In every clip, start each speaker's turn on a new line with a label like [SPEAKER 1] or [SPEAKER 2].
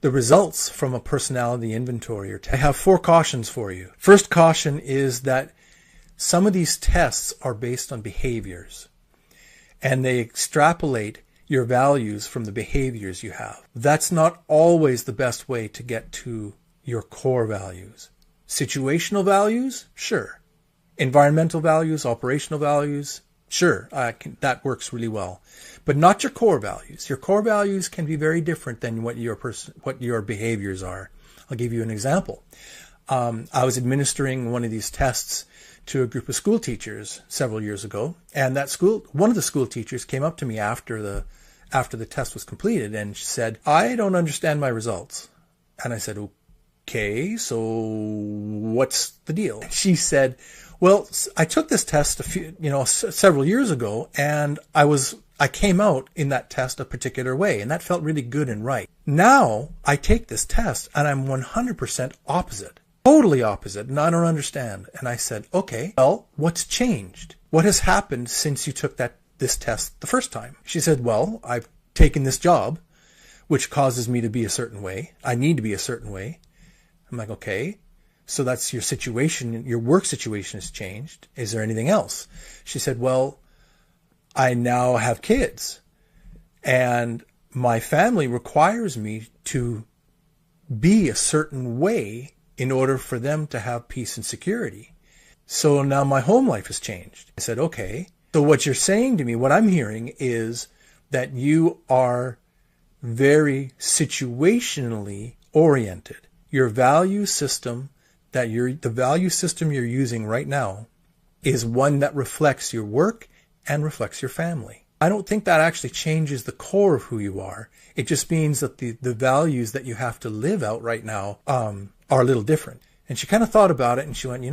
[SPEAKER 1] the results from a personality inventory or test. I have 4 cautions for you. First caution is that some of these tests are based on behaviors, and they extrapolate your values from the behaviors you have. That's not always the best way to get to your core values. Situational values? Sure. Environmental values, operational values? Sure, that works really well. But not your core values. Your core values can be very different than what your behaviors are. I'll give you an example. I was administering one of these tests to a group of school teachers several years ago, and one of the school teachers came up to me after the test was completed, and she said, "I don't understand my results." And I said, "Okay, so what's the deal?" She said, "Well, I took this test several years ago, and I came out in that test a particular way, and that felt really good and right. Now I take this test and I'm 100% opposite, totally opposite, and I don't understand." And I said, "Okay, well, what's changed? What has happened since you took this test the first time?" She said, "Well, I've taken this job, which causes me to be a certain way. I need to be a certain way." I'm like, "Okay, so that's your situation, your work situation has changed. Is there anything else?" She said, "Well, I now have kids, and my family requires me to be a certain way in order for them to have peace and security. So now my home life has changed." I said, "Okay, so what you're saying to me, what I'm hearing is that you are very situationally oriented. Your value system, the value system you're using right now is one that reflects your work and reflects your family. I don't think that actually changes the core of who you are. It just means that the values that you have to live out right now are a little different." And she kind of thought about it, and she went,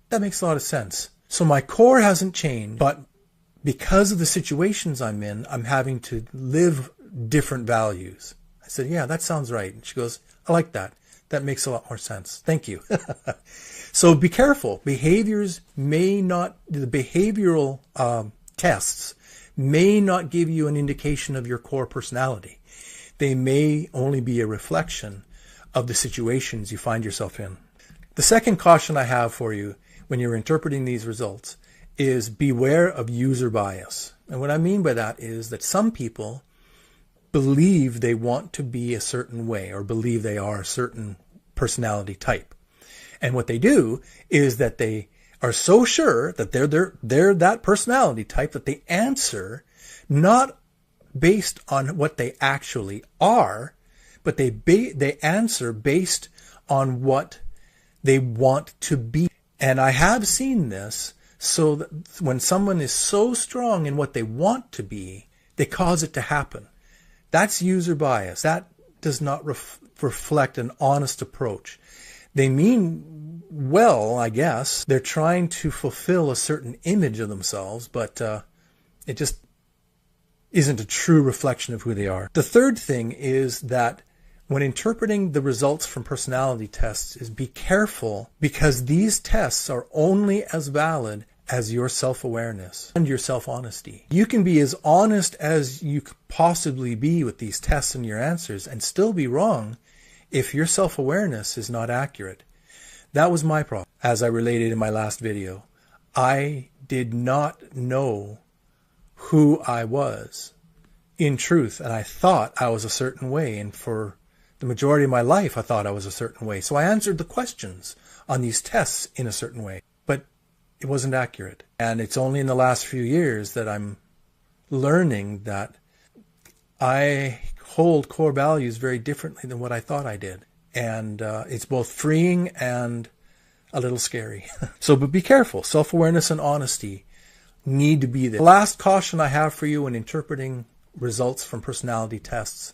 [SPEAKER 1] "That makes a lot of sense. So my core hasn't changed, but because of the situations I'm in, I'm having to live different values." I said, "Yeah, that sounds right." And she goes, "I like that. That makes a lot more sense. Thank you." So be careful. The behavioral tests may not give you an indication of your core personality. They may only be a reflection of the situations you find yourself in. The second caution I have for you when you're interpreting these results is beware of user bias. And what I mean by that is that some people believe they want to be a certain way or believe they are a certain personality type. And what they do is that they are so sure that they're that personality type that they answer not based on what they actually are, but they answer based on what they want to be. And I have seen this, so that when someone is so strong in what they want to be, they cause it to happen. That's user bias. That does not reflect an honest approach. They mean well, I guess. They're trying to fulfill a certain image of themselves, but it just isn't a true reflection of who they are. The third thing is that when interpreting the results from personality tests is be careful, because these tests are only as valid as your self-awareness and your self-honesty. You can be as honest as you could possibly be with these tests and your answers and still be wrong if your self-awareness is not accurate. That was my problem. As I related in my last video, I did not know who I was in truth, and I thought I was a certain way, and for the majority of my life I thought I was a certain way. So I answered the questions on these tests in a certain way, but it wasn't accurate. And it's only in the last few years that I'm learning that I hold core values very differently than what I thought I did. And it's both freeing and a little scary. But be careful. Self-awareness and honesty need to be there. The last caution I have for you when interpreting results from personality tests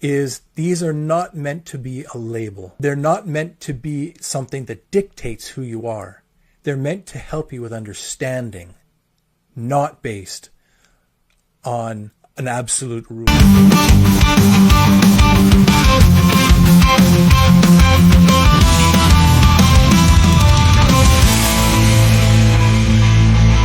[SPEAKER 1] is these are not meant to be a label. They're not meant to be something that dictates who you are. They're meant to help you with understanding, not based on an absolute rule.